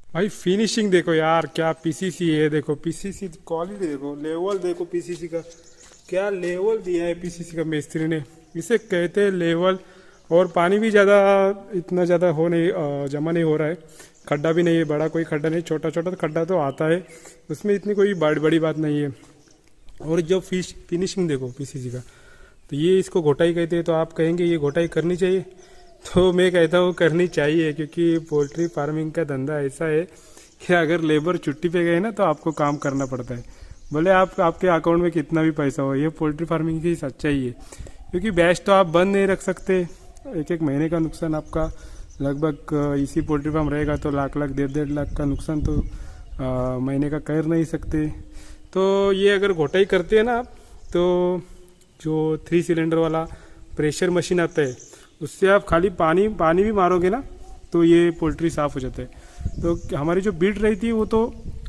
भाई फिनिशिंग देखो यार, क्या पीसीसी है। देखो पीसीसी क्वालिटी देखो, लेवल देखो पीसीसी का, क्या लेवल दिया है पीसीसी का मिस्त्री ने। इसे कहते हैं लेवल। और पानी भी ज़्यादा, इतना ज़्यादा हो नहीं, जमा नहीं हो रहा है। खड्डा भी नहीं है, बड़ा कोई खड्डा नहीं, छोटा छोटा तो खड्डा तो आता है, उसमें इतनी कोई बड़ी बड़ी बात नहीं है। और जो फिनिशिंग देखो पीसीसी का, तो ये इसको घोटाई कहते हैं। तो आप कहेंगे ये घोटाई करनी चाहिए, तो मैं कहता हूँ करनी चाहिए, क्योंकि पोल्ट्री फार्मिंग का धंधा ऐसा है कि अगर लेबर छुट्टी पे गए ना तो आपको काम करना पड़ता है। भले आपके अकाउंट में कितना भी पैसा हो, ये पोल्ट्री फार्मिंग की सच्चाई है। क्योंकि बैच तो आप बंद नहीं रख सकते, एक एक महीने का नुकसान आपका लगभग, इसी पोल्ट्री फार्म रहेगा तो लाख लाख 1.5 लाख का नुकसान तो महीने का कर नहीं सकते। तो ये अगर घोटाई करते हैं ना आप, तो जो 3 सिलेंडर वाला प्रेशर मशीन आता है, उससे आप खाली पानी पानी भी मारोगे ना तो ये पोल्ट्री साफ़ हो जाता है। तो हमारी जो बीट रहती है वो तो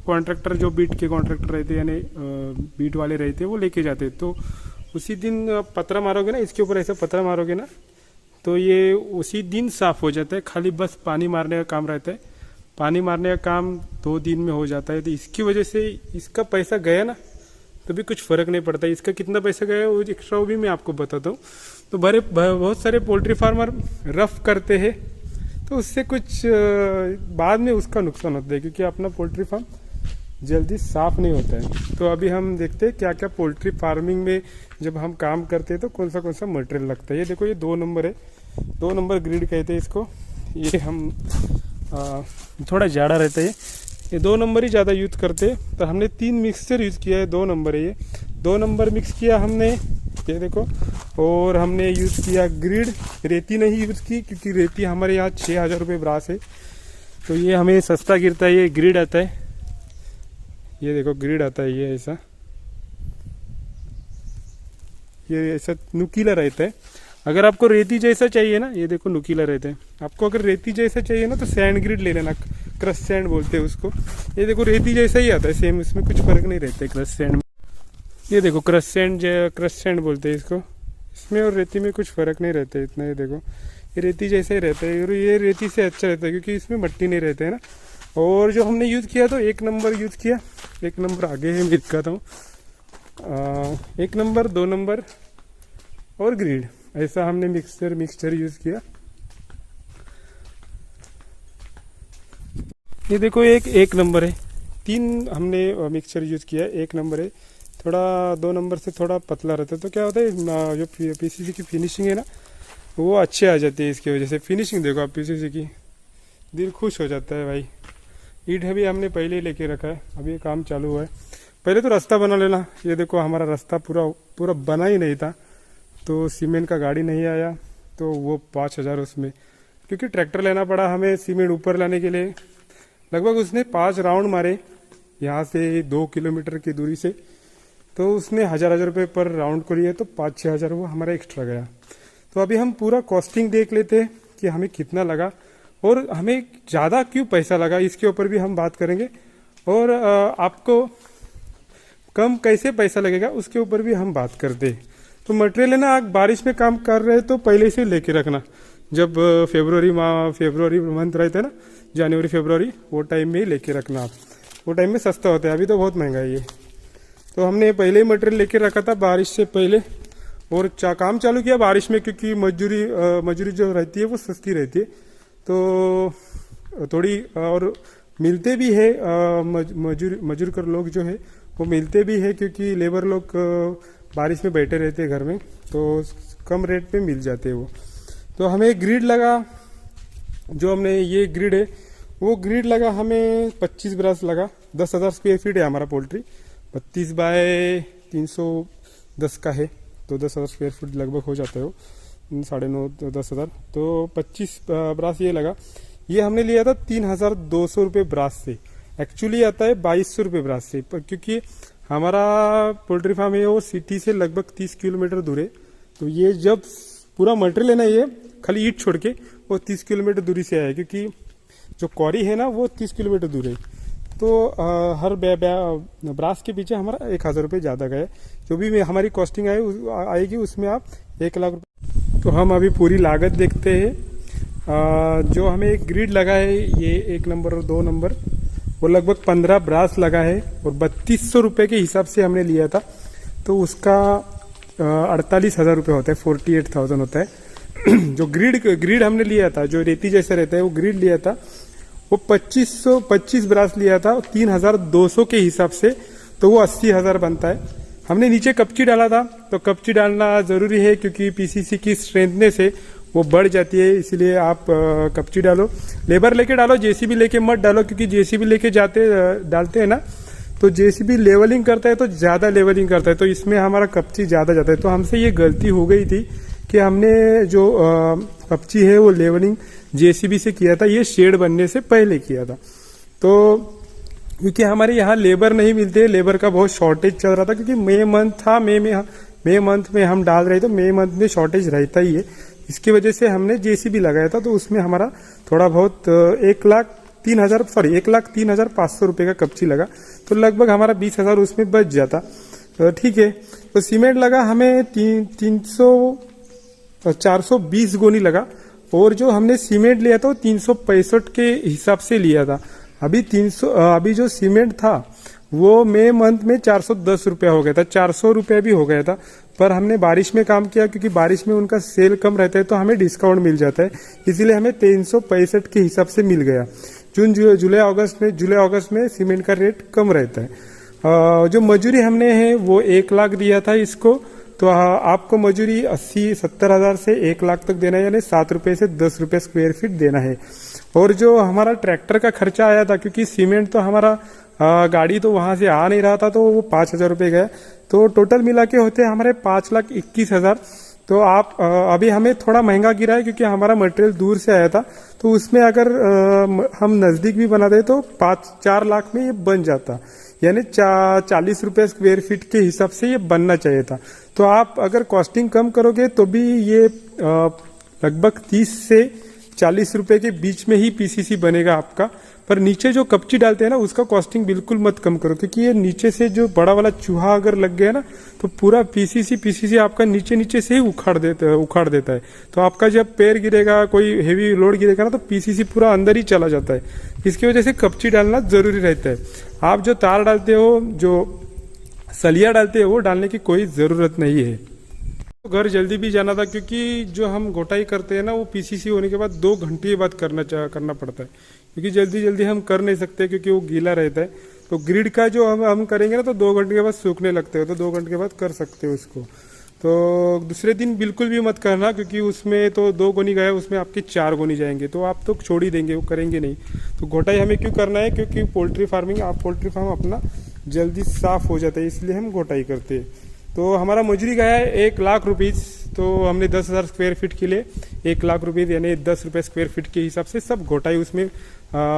कॉन्ट्रैक्टर, जो बीट के कॉन्ट्रैक्टर रहते हैं यानी बीट वाले रहते हैं, वो लेके जाते हैं। तो उसी दिन आप पतरा मारोगे ना, इसके ऊपर ऐसा पतरा मारोगे ना तो ये उसी दिन साफ़ हो जाता है। खाली बस पानी मारने का काम रहता है, पानी मारने का काम 2 दिन में हो जाता है। तो इसकी वजह से इसका पैसा गया ना तो भी कुछ फ़र्क नहीं पड़ता। इसका कितना पैसा गया वो एक्स्ट्रा, वो भी मैं आपको बताता हूँ। तो बहुत सारे पोल्ट्री फार्मर रफ करते हैं, तो उससे कुछ बाद में उसका नुकसान होता है, क्योंकि अपना पोल्ट्री फार्म जल्दी साफ नहीं होता है। तो अभी हम देखते हैं क्या क्या पोल्ट्री फार्मिंग में जब हम काम करते हैं तो कौन सा मटेरियल लगता है। ये देखो, ये 2 नंबर है, 2 नंबर ग्रिड कहते हैं इसको। ये हम थोड़ा ज़्यादा रहता है, ये 2 नंबर ही ज़्यादा यूज़ करते हैं। तो हमने 3 मिक्सचर यूज़ किया है, 2 नंबर है ये, 2 नंबर मिक्स किया हमने, ये देखो। और हमने यूज़ किया ग्रिड, रेती नहीं यूज़ की, क्योंकि रेती हमारे यहाँ 6,000 रुपये ब्रास है, तो ये हमें सस्ता गिरता है। ये ग्रिड आता है, ये देखो ग्रिड आता है, ये ऐसा, ये ऐसा नुकीला रहता है। अगर आपको रेती जैसा चाहिए ना, ये देखो नुकीला रहता है। आपको अगर रेती जैसा चाहिए ना तो सैंड ग्रिड ले लेना, क्रश सैंड बोलते हैं उसको। ये देखो रेती जैसा ही आता है सेम, इसमें कुछ फर्क नहीं रहता है क्रश सैंड में। ये देखो क्रश सैंड बोलते हैं इसको, इसमें और रेती में कुछ फ़र्क नहीं रहता है इतना। ये देखो ये रेती जैसा ही रहता है, और ये रेती से अच्छा रहता है क्योंकि इसमें मट्टी नहीं रहता है ना। और जो हमने यूज़ किया तो 1 नंबर यूज़ किया, 1 नंबर आगे है, मैं दिखाता हूँ। 1 नंबर, 2 नंबर और ग्रिड, ऐसा हमने मिक्सचर यूज़ किया। ये देखो एक नंबर है, 3 हमने मिक्सचर यूज़ किया, 1 नंबर है। थोड़ा 2 नंबर से थोड़ा पतला रहता है, तो क्या होता है जो पीसीसी की फिनिशिंग है ना वो अच्छे आ जाती है। इसकी वजह से फिनिशिंग देखो आप पीसीसी की, दिल खुश हो जाता है भाई। ईट अभी हमने पहले ही लेके रखा है, अभी ये काम चालू हुआ है। पहले तो रास्ता बना लेना। ये देखो हमारा रास्ता पूरा बना ही नहीं था, तो सीमेंट का गाड़ी नहीं आया, तो वो 5,000 उसमें, क्योंकि ट्रैक्टर लेना पड़ा हमें सीमेंट ऊपर लाने के लिए। लगभग उसने 5 राउंड मारे यहाँ से 2 किलोमीटर की दूरी से, तो उसने 1,000 रुपये पर राउंड को लिए, तो 5-6 हज़ार वो हमारा एक्स्ट्रा गया। तो अभी हम पूरा कॉस्टिंग देख लेते हैं कि हमें कितना लगा और हमें ज़्यादा क्यों पैसा लगा, इसके ऊपर भी हम बात करेंगे। और आपको कम कैसे पैसा लगेगा उसके ऊपर भी हम बात करते हैं। तो मटेरियल है ना, आप बारिश में काम कर रहे हैं तो पहले से लेके रखना। जब फरवरी मंथ रहता है ना, जनवरी फरवरी, वो टाइम में ही लेके रखना आप, वो टाइम में सस्ता होता है। अभी तो बहुत महंगा है ये, तो हमने पहले ही मटेरियल लेके रखा था बारिश से पहले, और काम चालू किया बारिश में, क्योंकि मजदूरी जो रहती है वो सस्ती रहती है, तो थोड़ी और मिलते भी है। मजदूर कर लोग जो है वो मिलते भी है, क्योंकि लेबर लोग बारिश में बैठे रहते हैं घर में, तो कम रेट पे मिल जाते हैं वो। तो हमें ग्रिड लगा, जो हमने ये ग्रिड है वो ग्रिड लगा हमें 25 ब्रास लगा। 10,000 स्क्वायर फीट है हमारा पोल्ट्री, 32 बाय 310 का है, तो 10,000 स्क्वायर फीट लगभग हो जाता है वो, 9.5 10,000। तो 25 ब्रास ये लगा। ये हमने लिया था 3,200 रुपये ब्रास से, एक्चुअली आता है 2,200 रुपये ब्रास से, क्योंकि हमारा पोल्ट्री फार्म है वो सिटी से लगभग 30 किलोमीटर दूर है। तो ये जब पूरा मटेरियल है ना, ये खाली ईट छोड़ के वो 30 किलोमीटर दूरी से आया है, क्योंकि जो क्वारी है ना वो 30 किलोमीटर दूर है। तो हर ब्रास के पीछे हमारा 1,000 रुपये ज़्यादा गए। जो भी हमारी कॉस्टिंग आएगी उसमें आप 1 लाख रुपये। तो हम अभी पूरी लागत देखते हैं। जो हमें एक ग्रिड लगा है, ये 1 नंबर और 2 नंबर, वो लगभग 15 ब्रास लगा है और 3200 रुपये के हिसाब से हमने लिया था। तो उसका 48,000 रुपये होता है, 48,000 होता है। जो ग्रिड हमने लिया था, जो रेती जैसा रहता है, वो ग्रिड लिया था, वो 2525 ब्रास लिया था 3,200 के हिसाब से, तो वो 80,000 बनता है। हमने नीचे कपची डाला था, तो कपची डालना ज़रूरी है क्योंकि पीसीसी की स्ट्रेंथनेस से वो बढ़ जाती है, इसीलिए आप कपची डालो। लेबर लेके डालो, जेसीबी लेके मत डालो, क्योंकि जेसीबी लेके डालते हैं ना, तो जेसीबी लेवलिंग करता है तो ज़्यादा लेवलिंग करता है, तो इसमें हमारा कपची ज़्यादा जाता है। तो हमसे ये गलती हो गई थी कि हमने जो कपची है वो लेवलिंग जेसीबी से किया था, ये शेड बनने से पहले किया था। तो क्योंकि हमारे यहाँ लेबर नहीं मिलते, लेबर का बहुत शॉर्टेज चल रहा था, क्योंकि मई मंथ था, मई मंथ में हम डाल रहे, तो मई मंथ में शॉर्टेज रहता ही है। इसकी वजह से हमने जेसीबी लगाया था, तो उसमें हमारा थोड़ा बहुत 1,03,500 रुपये का कपची लगा, तो लगभग हमारा 20,000 उसमें बच जाता। तो ठीक है, तो सीमेंट लगा हमें 420 गोनी लगा, और जो हमने सीमेंट लिया था वो 365 के हिसाब से लिया था। अभी जो सीमेंट था वो मई मंथ में 410 रुपया हो गया था, 400 रुपया भी हो गया था, पर हमने बारिश में काम किया, क्योंकि बारिश में उनका सेल कम रहता है तो हमें डिस्काउंट मिल जाता है, इसीलिए हमें 365 के हिसाब से मिल गया। जुलाई अगस्त में सीमेंट का रेट कम रहता है। जो मजूरी हमने है वो 1 लाख दिया था इसको, तो आपको मजूरी 80-70 हज़ार से 1 लाख तक देना है, यानी 7 रुपये से 10 रुपये स्क्वायर फीट देना है। और जो हमारा ट्रैक्टर का खर्चा आया था, क्योंकि सीमेंट तो हमारा गाड़ी तो वहां से आ नहीं रहा था, तो वो 5,000 रुपये गया, तो टोटल मिला के होते हमारे 5,21,000। तो आप अभी हमें थोड़ा महंगा गिरा है, क्योंकि हमारा मटेरियल दूर से आया था, तो उसमें अगर हम नज़दीक भी बना दे तो 4 लाख में ये बन जाता, यानी 40 रुपये स्क्वायर फीट के हिसाब से ये बनना चाहिए था। तो आप अगर कॉस्टिंग कम करोगे तो भी ये लगभग 30 से 40 रुपये के बीच में ही पीसीसी बनेगा आपका। पर नीचे जो कपची डालते हैं ना, उसका कॉस्टिंग बिल्कुल मत कम करो, क्योंकि ये नीचे से जो बड़ा वाला चूहा अगर लग गया ना, तो पूरा पीसीसी आपका नीचे से ही उखाड़ देता है। तो आपका जब पैर गिरेगा, कोई हेवी लोड गिरेगा ना, तो पीसीसी पूरा अंदर ही चला जाता है। इसकी वजह से कपची डालना जरूरी रहता है। आप जो तार डालते हो, जो सलिया डालते हो, वो डालने की कोई जरूरत नहीं है। तो घर जल्दी भी जाना था, क्योंकि जो हम घोटाई करते हैं ना, वो पीसीसी होने के बाद 2 घंटे बाद करना पड़ता है, क्योंकि जल्दी हम कर नहीं सकते, क्योंकि वो गीला रहता है। तो ग्रिड का जो हम करेंगे ना, तो 2 घंटे के बाद सूखने लगते हो, तो 2 घंटे के बाद कर सकते हो उसको। तो दूसरे दिन बिल्कुल भी मत करना, क्योंकि उसमें तो 2 गोनी गया, उसमें आपके 4 गोनी जाएंगे, तो आप तो छोड़ ही देंगे, वो करेंगे नहीं। तो घोटाई हमें क्यों करना है? क्योंकि पोल्ट्री फार्म अपना जल्दी साफ हो जाता है, इसलिए हम घोटाई करते हैं। तो हमारा मजूरी गया है 1 लाख रुपीज़, तो हमने 10,000 स्क्वायर फीट के लिए 1 लाख रुपीज़, यानी 10 रुपये स्क्वायर फीट के हिसाब से सब घोटाई, उसमें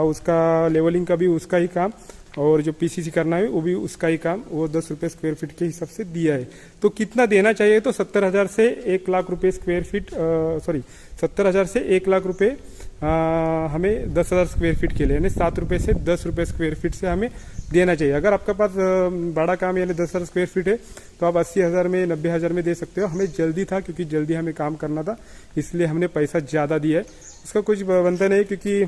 उसका लेवलिंग का भी उसका ही काम, और जो पीसीसी करना है वो भी उसका ही काम, वो 10 रुपये स्क्वायर फीट के हिसाब से दिया है। तो कितना देना चाहिए? तो 70,000 से 1 लाख रुपये स्क्वायर फीट, 70,000 से 1 लाख रुपये हमें 10,000 स्क्वायर फीट के लिए, यानी 7 रुपये से 10 रुपये स्क्वायर फीट से हमें देना चाहिए। अगर आपका पास बड़ा काम यानी 10,000 स्क्वायर फीट है, तो आप 80,000 में, 90,000 में दे सकते हो। हमें जल्दी था, क्योंकि जल्दी हमें काम करना था, इसलिए हमने पैसा ज़्यादा दिया है। उसका कुछ बनता नहीं, क्योंकि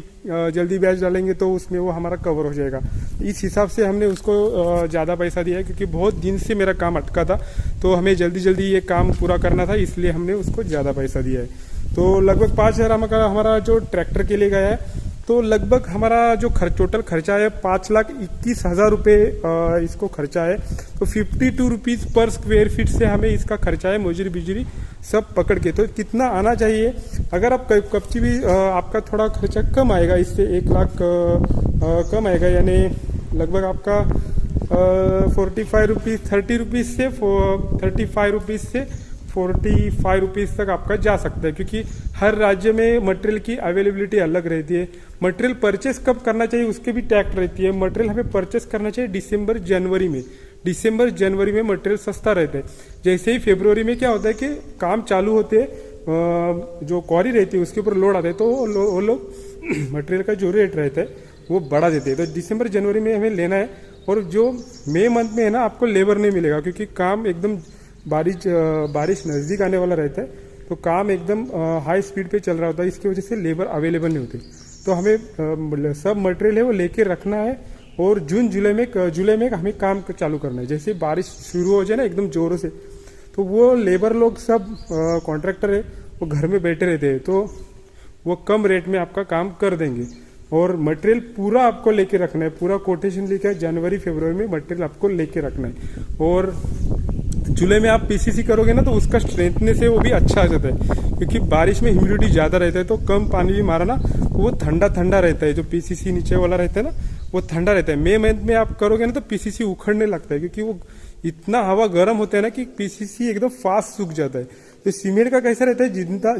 जल्दी ब्याज डालेंगे तो उसमें वो हमारा कवर हो जाएगा। इस हिसाब से हमने उसको ज़्यादा पैसा दिया है, क्योंकि बहुत दिन से मेरा काम अटका था, तो हमें जल्दी ये काम पूरा करना था, इसलिए हमने उसको ज़्यादा पैसा दिया है। तो लगभग 5,000 हमारा जो ट्रैक्टर के लिए गया है, तो लगभग हमारा जो टोटल खर्चा है 5,21,000 रुपये इसको खर्चा है। तो 52 रुपीज़ पर स्क्वायर फीट से हमें इसका खर्चा है, मजूरी बिजली सब पकड़ के। तो कितना आना चाहिए? अगर आप कपची भी आपका थोड़ा खर्चा कम आएगा, इससे 1 लाख कम आएगा, यानी लगभग आपका 45 रुपीज़, 30 रुपीज़ से 35 रुपीज़ से 45 रुपीज़ तक आपका जा सकता है, क्योंकि हर राज्य में मटेरियल की अवेलेबिलिटी अलग रहती है। मटेरियल परचेस कब करना चाहिए उसकी भी टैक्स रहती है। मटेरियल हमें परचेस करना चाहिए दिसंबर जनवरी में मटेरियल सस्ता रहता है। जैसे ही फरवरी में क्या होता है कि काम चालू होते हैं, जो क्वारी रहती है उसके ऊपर लोड आता है, तो वो लोग मटेरियल का जो रेट रहता है वो बढ़ा देते हैं। तो दिसंबर जनवरी में हमें लेना है। और जो मई मंथ में है ना, आपको लेबर नहीं मिलेगा, क्योंकि काम एकदम बारिश नज़दीक आने वाला रहता है, तो काम एकदम हाई स्पीड पे चल रहा होता है, इसकी वजह से लेबर अवेलेबल नहीं होती। तो हमें सब मटेरियल है वो लेके रखना है और जून जुलाई में हमें काम चालू करना है। जैसे बारिश शुरू हो जाए ना एकदम जोरों से, तो वो लेबर लोग सब कॉन्ट्रैक्टर है वो घर में बैठे रहते हैं, तो वो कम रेट में आपका काम कर देंगे। और मटेरियल पूरा आपको लेके रखना है, पूरा कोटेशन लिखा है जनवरी फरवरी में मटेरियल आपको लेके रखना है। और जुलाई में आप पीसीसी करोगे ना तो उसका स्ट्रेंथनेस है वो भी अच्छा आ जाता है, क्योंकि बारिश में ह्यूमिडिटी ज़्यादा रहता है, तो कम पानी भी मारा ना तो वो ठंडा ठंडा रहता है। जो पीसीसी नीचे वाला रहता है ना वो ठंडा रहता है। मई मंथ में आप करोगे ना तो पीसीसी उखड़ने लगता है, क्योंकि वो इतना हवा गर्म होता है ना कि पीसीसी एकदम फास्ट सूख जाता है। तो सीमेंट का कैसा रहता है,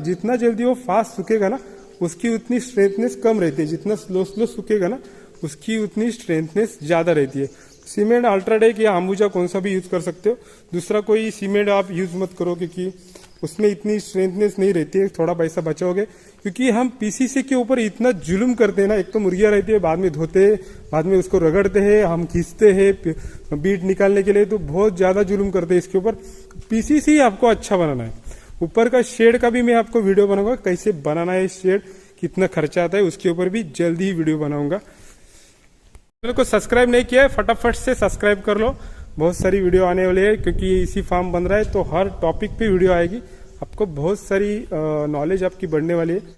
जितना जल्दी वो फास्ट सूखेगा ना उसकी उतनी स्ट्रेंथनेस कम रहती है, जितना स्लो स्लो सूखेगा ना उसकी उतनी स्ट्रेंथनेस ज़्यादा रहती है। सीमेंट अल्ट्राटेक या अंबुजा कौन सा भी यूज़ कर सकते हो, दूसरा कोई सीमेंट आप यूज़ मत करो, क्योंकि उसमें इतनी स्ट्रेंथनेस नहीं रहती है, थोड़ा पैसा बचाओगे। क्योंकि हम पीसीसी के ऊपर इतना जुल्म करते हैं ना, एक तो मुर्गियाँ रहती है, बाद में धोते हैं, बाद में उसको रगड़ते हैं, हम खींचते हैं बीट निकालने के लिए, तो बहुत ज़्यादा जुल्म करते हैं इसके ऊपर। पीसीसी आपको अच्छा बनाना है। ऊपर का शेड का भी मैं आपको वीडियो बनाऊंगा, कैसे बनाना है शेड, कितना खर्चा आता है, उसके ऊपर भी जल्दी ही वीडियो बनाऊंगा। चैनल को सब्सक्राइब नहीं किया है फटाफट से सब्सक्राइब कर लो, बहुत सारी वीडियो आने वाली है, क्योंकि इसी फार्म बन रहा है तो हर टॉपिक पे वीडियो आएगी, आपको बहुत सारी नॉलेज आपकी बढ़ने वाली है।